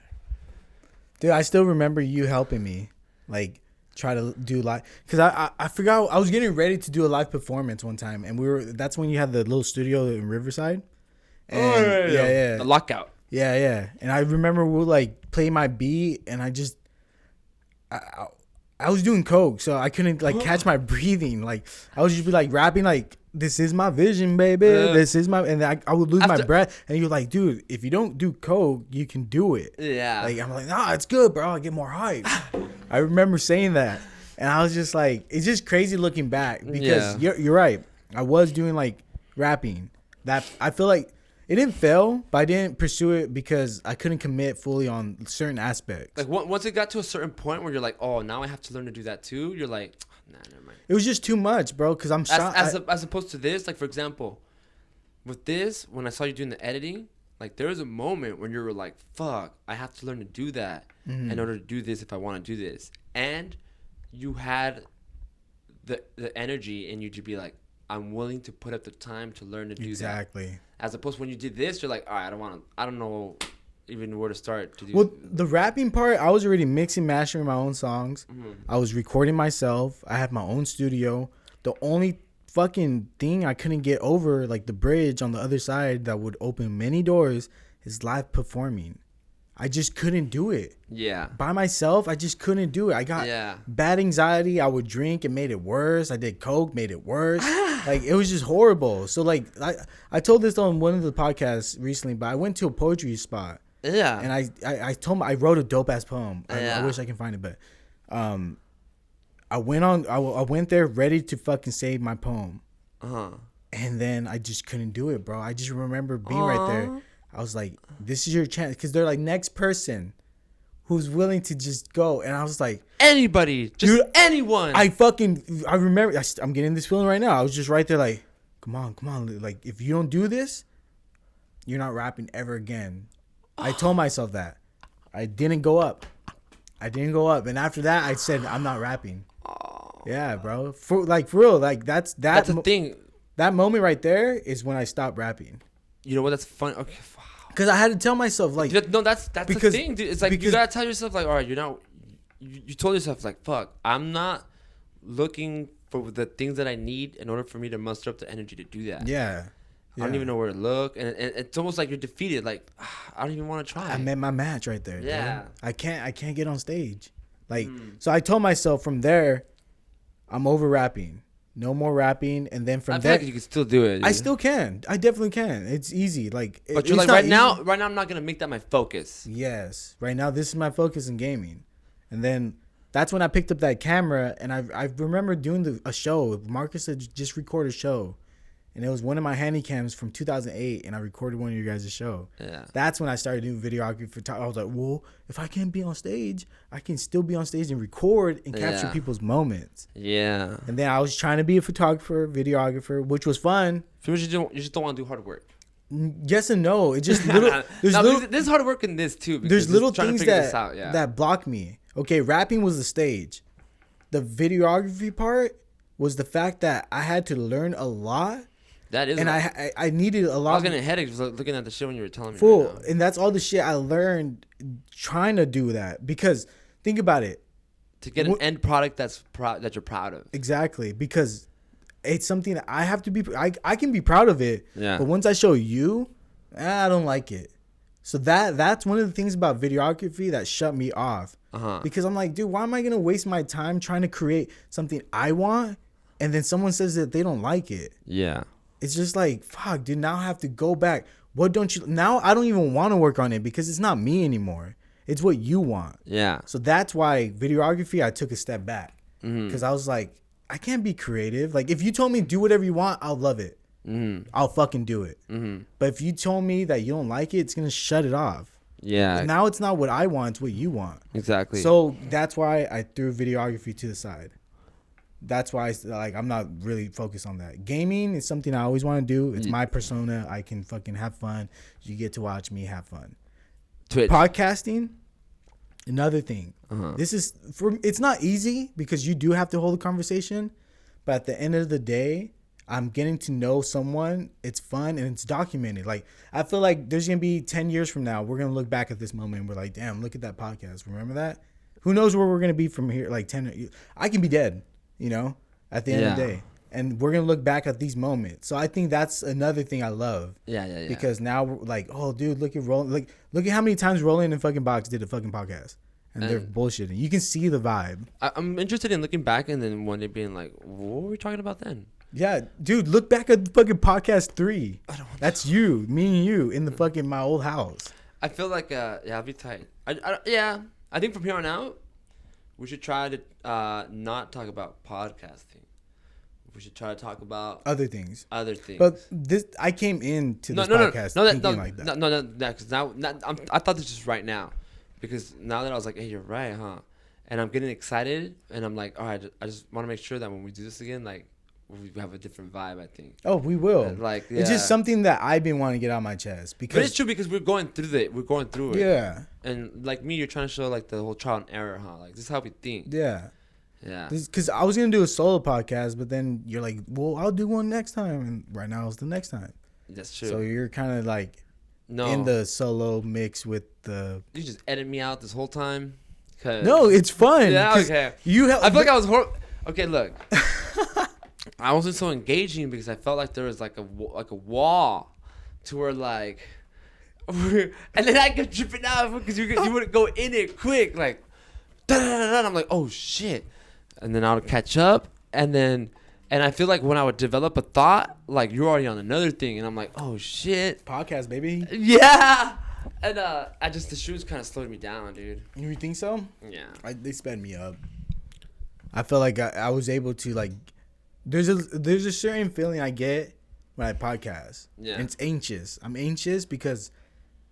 Speaker 2: Dude, I still remember you helping me, like try to do live, because I forgot I was getting ready to do a live performance one time, and that's when you had the little studio in Riverside. And yeah.
Speaker 1: The lockout.
Speaker 2: Yeah. And I remember we like play my beat, and I was doing coke, so I couldn't like catch my breathing. Like I was just be like rapping like, "This is my vision, baby. This is my," and I would lose my breath. And you're like, "Dude, if you don't do coke, you can do it."
Speaker 1: Yeah.
Speaker 2: Like I'm like, "Nah, it's good, bro. I get more hype." I remember saying that, and I was just like, it's just crazy looking back because you're right. I was doing like rapping. That I feel like it didn't fail, but I didn't pursue it because I couldn't commit fully on certain aspects.
Speaker 1: Like once it got to a certain point where you're like, oh, now I have to learn to do that too. You're like, nah, never mind.
Speaker 2: It was just too much, bro. Because I'm shot.
Speaker 1: As opposed to this, like for example, with this, when I saw you doing the editing, like there was a moment when you were like, fuck, I have to learn to do that in order to do this if I want to do this. And you had the energy in you to be like, I'm willing to put up the time to learn to do that.
Speaker 2: Exactly.
Speaker 1: As opposed to when you did this, you're like, all right, I don't know even where to start to do.
Speaker 2: Well, the rapping part, I was already mixing, mastering my own songs.
Speaker 1: Mm-hmm.
Speaker 2: I was recording myself. I had my own studio. The only fucking thing I couldn't get over, like the bridge on the other side that would open many doors, is live performing. I just couldn't do it.
Speaker 1: Yeah.
Speaker 2: By myself, I just couldn't do it. I got bad anxiety. I would drink, it made it worse. I did coke, made it worse. Like it was just horrible. So like I told this on one of the podcasts recently, but I went to a poetry spot.
Speaker 1: Yeah.
Speaker 2: And I told him I wrote a dope ass poem. I wish I can find it, but I went there ready to fucking say my poem. And then I just couldn't do it, bro. I just remember being right there. I was like, this is your chance. Because they're like, next person who's willing to just go. And I was like,
Speaker 1: anybody. Just dude, anyone.
Speaker 2: I remember. I'm getting this feeling right now. I was just right there like, come on. Like, if you don't do this, you're not rapping ever again. I told myself that. I didn't go up. And after that, I said, I'm not rapping. Yeah, bro. For real. Like, that's
Speaker 1: the thing.
Speaker 2: That moment right there is when I stopped rapping.
Speaker 1: You know what? That's fun. Okay.
Speaker 2: Because I had to tell myself, like...
Speaker 1: No, that's the thing, dude. It's like, you got to tell yourself, like, all right, you're not... You told yourself, like, fuck, I'm not looking for the things that I need in order for me to muster up the energy to do that.
Speaker 2: Yeah.
Speaker 1: I don't even know where to look. And it's almost like you're defeated. Like, I don't even want to try.
Speaker 2: I met my match right there.
Speaker 1: Yeah.
Speaker 2: Dude. I can't get on stage. Like, so I told myself from there, I'm over rapping. no more rapping, and then from
Speaker 1: I feel
Speaker 2: there
Speaker 1: like you can still do it. Dude.
Speaker 2: I still can. I definitely can. It's easy. Like,
Speaker 1: but you're like right now. I'm not gonna make that my focus.
Speaker 2: Yes, right now this is my focus in gaming, and then that's when I picked up that camera, and I remember doing a show. Marcus had just recorded a show, and it was one of my handy cams from 2008, and I recorded one of your guys' show.
Speaker 1: Yeah. That's
Speaker 2: when I started doing videography. I was like, well, if I can't be on stage, I can still be on stage and record and capture people's moments.
Speaker 1: Yeah. And
Speaker 2: then I was trying to be a photographer, videographer, which was fun.
Speaker 1: So you just don't want to do hard work.
Speaker 2: Yes and no. It's just little.
Speaker 1: There's hard work in this too.
Speaker 2: There's little things that block me. Okay, rapping was the stage. The videography part was the fact that I had to learn a lot.
Speaker 1: That is,
Speaker 2: and I needed a lot.
Speaker 1: I was getting a headache just looking at the shit when you were telling me.
Speaker 2: Full, right, and that's all the shit I learned trying to do that. Because think about it,
Speaker 1: to get an end product that you're proud of.
Speaker 2: Exactly, because it's something that I have to be. I can be proud of it.
Speaker 1: Yeah.
Speaker 2: But once I show you, I don't like it. So that's one of the things about videography that shut me off. Because I'm like, dude, why am I gonna waste my time trying to create something I want, and then someone says that they don't like it?
Speaker 1: Yeah.
Speaker 2: It's just like, fuck, dude, now I have to go back. What don't you... Now I don't even want to work on it because it's not me anymore. It's what you want.
Speaker 1: Yeah.
Speaker 2: So that's why videography, I took a step back. Because I was like, I can't be creative. Like, if you told me do whatever you want, I'll love it. I'll fucking do it. But if you told me that you don't like it, it's going to shut it off.
Speaker 1: Yeah.
Speaker 2: Now it's not what I want, it's what you want.
Speaker 1: Exactly.
Speaker 2: So that's why I threw videography to the side. That's why I'm not really focused on that. Gaming is something I always want to do. It's my persona. I can fucking have fun. You get to watch me have fun.
Speaker 1: Twitch.
Speaker 2: Podcasting, another thing. This is it's not easy because you do have to hold a conversation, but at the end of the day, I'm getting to know someone. It's fun and it's documented. Like, I feel like there's gonna be 10 years from now, we're gonna look back at this moment and we're like, damn, look at that podcast. Remember that? Who knows where we're gonna be from here? Like 10 years. I can be dead. You know, at the end of the day. And we're going to look back at these moments. So I think that's another thing I love.
Speaker 1: Yeah.
Speaker 2: Because now we're like, oh, dude, look at Roland. Look at how many times Roland and fucking Box did a fucking podcast. And they're bullshitting. You can see the vibe.
Speaker 1: I'm interested in looking back and then one day being like, what were we talking about then?
Speaker 2: Yeah, dude, look back at fucking podcast 3. That's you, me and you, in the fucking my old house.
Speaker 1: I feel like, I'll be tight. I think from here on out, we should try to not talk about podcasting. We should try to talk about
Speaker 2: other things.
Speaker 1: But
Speaker 2: I came into this podcast thinking like that.
Speaker 1: No, because I thought this just right now, because now that I was like, hey, you're right, huh? And I'm getting excited, and I'm like, all right, I just want to make sure that when we do this again, like, we have a different vibe, I think.
Speaker 2: Oh, we will. It's just something that I've been wanting to get out of my chest. But
Speaker 1: it's true because we're going through it.
Speaker 2: Yeah.
Speaker 1: And like me, you're trying to show like the whole trial and error, huh? Like, this is how we think.
Speaker 2: Yeah.
Speaker 1: Yeah.
Speaker 2: Because I was going to do a solo podcast, but then you're like, well, I'll do one next time. And right now it's the next time.
Speaker 1: That's true.
Speaker 2: So you're kind of like in the solo mix with the...
Speaker 1: You just edit me out this whole time?
Speaker 2: No, it's fun.
Speaker 1: Yeah, okay.
Speaker 2: I feel
Speaker 1: like I was... Okay, look. I wasn't so engaging because I felt like there was like a wall to where like, and then I kept tripping out because you wouldn't go in it quick, like, and I'm like, oh shit, and then I would catch up, and I feel like when I would develop a thought, like you're already on another thing, and I'm like, oh shit,
Speaker 2: podcast baby.
Speaker 1: Yeah, and the shoes kind of slowed me down, dude.
Speaker 2: You think so?
Speaker 1: Yeah,
Speaker 2: they sped me up. I felt like I was able to like. There's a certain feeling I get when I podcast. Yeah. And it's anxious. I'm anxious because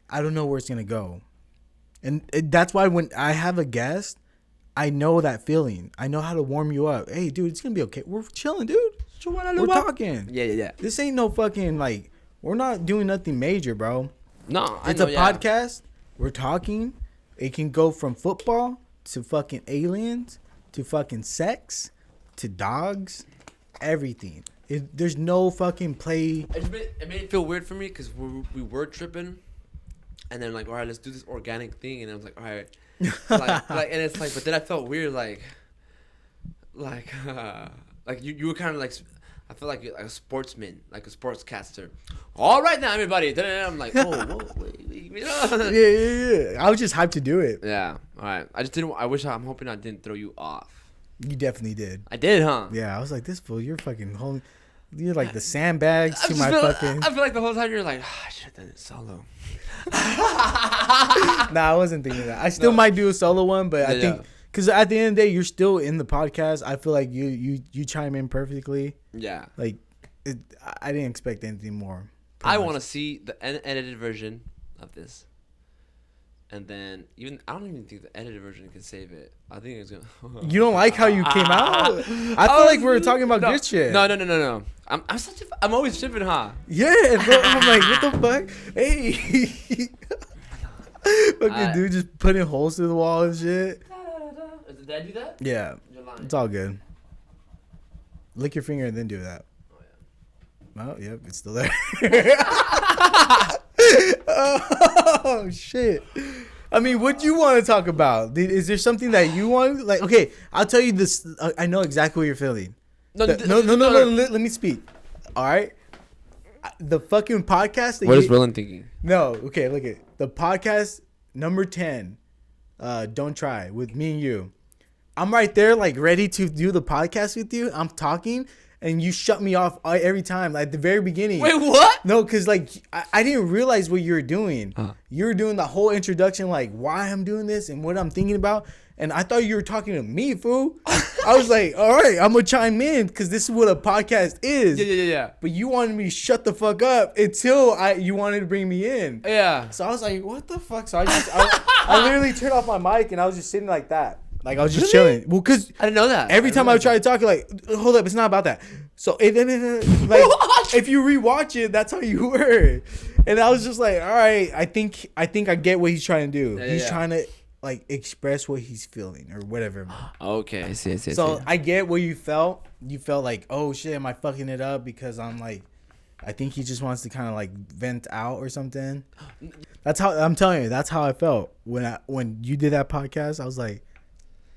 Speaker 2: I don't know where it's going to go. And that's why when I have a guest, I know that feeling. I know how to warm you up. Hey, dude, it's going to be okay. We're chilling, dude. We're talking.
Speaker 1: Yeah.
Speaker 2: This ain't no fucking, like, we're not doing nothing major, bro.
Speaker 1: No,
Speaker 2: it's a podcast. We're talking. It can go from football to fucking aliens to fucking sex to dogs. Everything. There's no fucking play.
Speaker 1: It made it feel weird for me because we were tripping, and then like, all right, let's do this organic thing, and I was like, all right, like, and it's like, but then I felt weird, like you were kind of like, I feel like a sportsman, like a sportscaster. All right now, everybody. Then I'm like, oh, whoa, wait, you know?
Speaker 2: Yeah. I was just hyped to do it.
Speaker 1: Yeah. All right. I just didn't. I'm hoping I didn't throw you off.
Speaker 2: You definitely did.
Speaker 1: I did, huh?
Speaker 2: Yeah, I was like, this fool, you're fucking holding. You're like the sandbags
Speaker 1: I
Speaker 2: to
Speaker 1: just
Speaker 2: my
Speaker 1: feel,
Speaker 2: fucking.
Speaker 1: I feel like the whole time you're like, I should have done it solo.
Speaker 2: Nah, I wasn't thinking that. I still might do a solo one, but I think because at the end of the day, you're still in the podcast. I feel like you chime in perfectly.
Speaker 1: Yeah.
Speaker 2: Like, I didn't expect anything more.
Speaker 1: I want to see the edited version of this. And then I don't even think the edited version can save it. I think it's gonna.
Speaker 2: You don't like how you came out? I feel like we were talking about good shit.
Speaker 1: No. I'm always tripping, huh?
Speaker 2: Yeah, bro, I'm like, what the fuck? Hey, fucking dude, just putting holes through the wall and shit.
Speaker 1: Did I do that?
Speaker 2: Yeah, it's all good. Lick your finger and then do that.
Speaker 1: Oh yeah.
Speaker 2: Oh, yep, it's still there. Oh shit! I mean, what do you want to talk about? Is there something that you want? Like, okay, I'll tell you this. I know exactly what you're feeling. No. Let me speak. All right. The fucking podcast.
Speaker 1: What is Roland thinking?
Speaker 2: No. Okay. Look at the podcast number 10. Don't try with me and you. I'm right there, like ready to do the podcast with you. I'm talking. And you shut me off every time, like at the very beginning.
Speaker 1: Wait, what?
Speaker 2: No, because like I didn't realize what you were doing. You were doing the whole introduction, like why I'm doing this and what I'm thinking about. And I thought you were talking to me, fool. I was like, all right, I'm going to chime in because this is what a podcast is.
Speaker 1: Yeah.
Speaker 2: But you wanted me to shut the fuck up until you wanted to bring me in.
Speaker 1: Yeah.
Speaker 2: So I was like, what the fuck? So I literally turned off my mic and I was just sitting like that. Like I was just chilling. Well, cause
Speaker 1: I didn't know that.
Speaker 2: Every time I would try to talk, like, hold up, it's not about that. So like, if you rewatch it, that's how you were. And I was just like, all right, I think I get what he's trying to do. He's trying to like express what he's feeling or whatever.
Speaker 1: Okay, I see.
Speaker 2: So I get what you felt. You felt like, oh shit, am I fucking it up? Because I'm like, I think he just wants to kind of like vent out or something. That's how I'm telling you. That's how I felt when you did that podcast. I was like,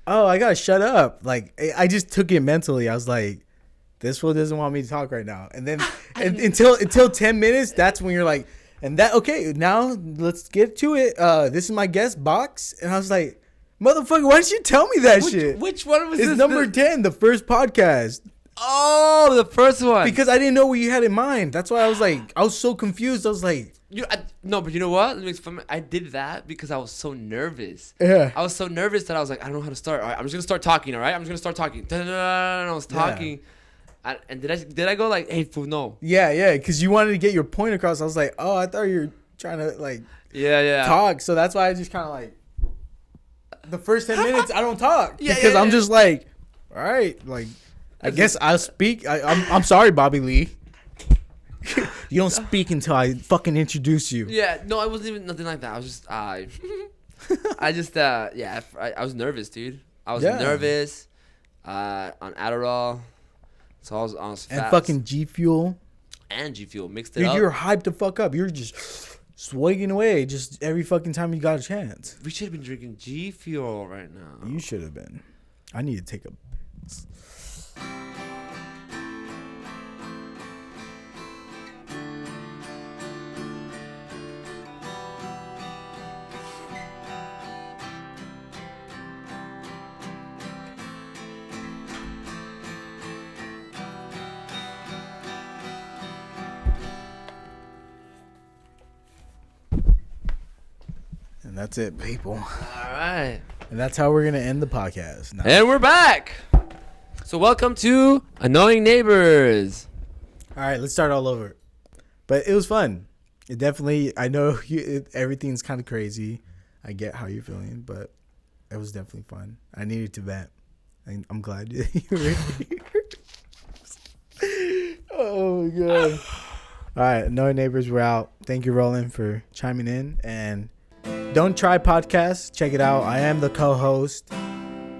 Speaker 2: oh, I gotta shut up. Like I just took it mentally. I was like, this fool doesn't want me to talk right now. And then until 10 minutes, that's when you're like, and that okay. Now let's get to it. This is my guest box, and I was like, motherfucker, why didn't you tell me that shit?
Speaker 1: Which one was
Speaker 2: it's
Speaker 1: this?
Speaker 2: Number 10, the first podcast.
Speaker 1: Oh, the first one.
Speaker 2: Because I didn't know what you had in mind. That's why I was like, I was so confused. I was like,
Speaker 1: no, but you know what? I did that because I was so nervous.
Speaker 2: Yeah.
Speaker 1: I was so nervous that I was like, I don't know how to start. All right, I'm just gonna start talking. All right, I'm just gonna start talking. And I was talking. Yeah. And did I go like, hey, fool, no?
Speaker 2: Yeah, because you wanted to get your point across. I was like, oh, I thought you were trying to like, talk. So that's why I just kind of like, the first 10 minutes I don't talk because I'm just like, all right, like, I guess I'll speak. I'm sorry, Bobby Lee. You don't speak until I fucking introduce you.
Speaker 1: Yeah, no, it wasn't even nothing like that. I was just, I was nervous, dude. I was nervous, on Adderall. So I was fast.
Speaker 2: And fucking G Fuel.
Speaker 1: And G Fuel mixed it
Speaker 2: Dude,
Speaker 1: up.
Speaker 2: you're hyped to fuck up. You're just swagging away just every fucking time you got a chance.
Speaker 1: We should have been drinking G Fuel right now.
Speaker 2: You should have been. I need to take a... And that's it, people.
Speaker 1: All right.
Speaker 2: And that's how we're going to end the podcast. Now.
Speaker 1: And we're back. So welcome to Annoying Neighbors.
Speaker 2: All right, let's start all over. But it was fun. It definitely, I know everything's kind of crazy. I get how you're feeling, but it was definitely fun. I needed to vent. And I'm glad you were here. Oh, my God. All right, Annoying Neighbors, we're out. Thank you, Roland, for chiming in. And Don't Try Podcast. Check it out. I am the co-host.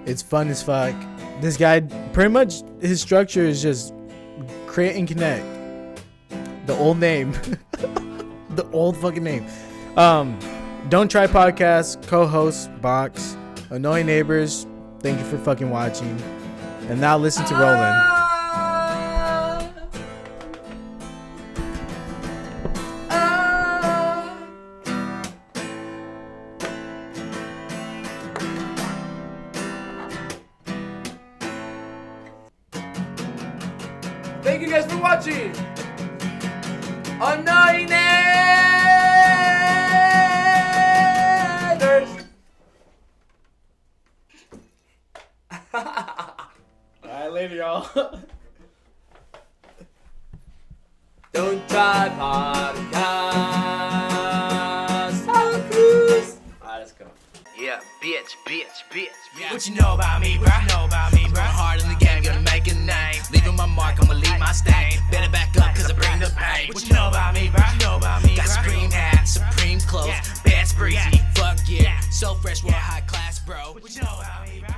Speaker 2: It's fun as fuck. This guy, pretty much, his structure is just create and connect. The old name. The old fucking name. Don't Try Podcast. Co-host, Box. Annoying Neighbors. Thank you for fucking watching. And now listen to Roland.
Speaker 1: Thank you guys for watching. Annoying neighbors.
Speaker 2: Alright, later, y'all.
Speaker 1: Don't try podcast. Santa Cruz. Alright, let's go.
Speaker 3: Yeah, bitch. Yeah. What you know about me, bro? Going hard in the game, gonna make a name. Leaving my mark, I'ma leave my stain. Better back up, cause I bring the pain. What you know about me, bro? Got Supreme hat, Supreme clothes, best breezy. Fuck yeah, so fresh, we're high class, bro. What you know about me, bro?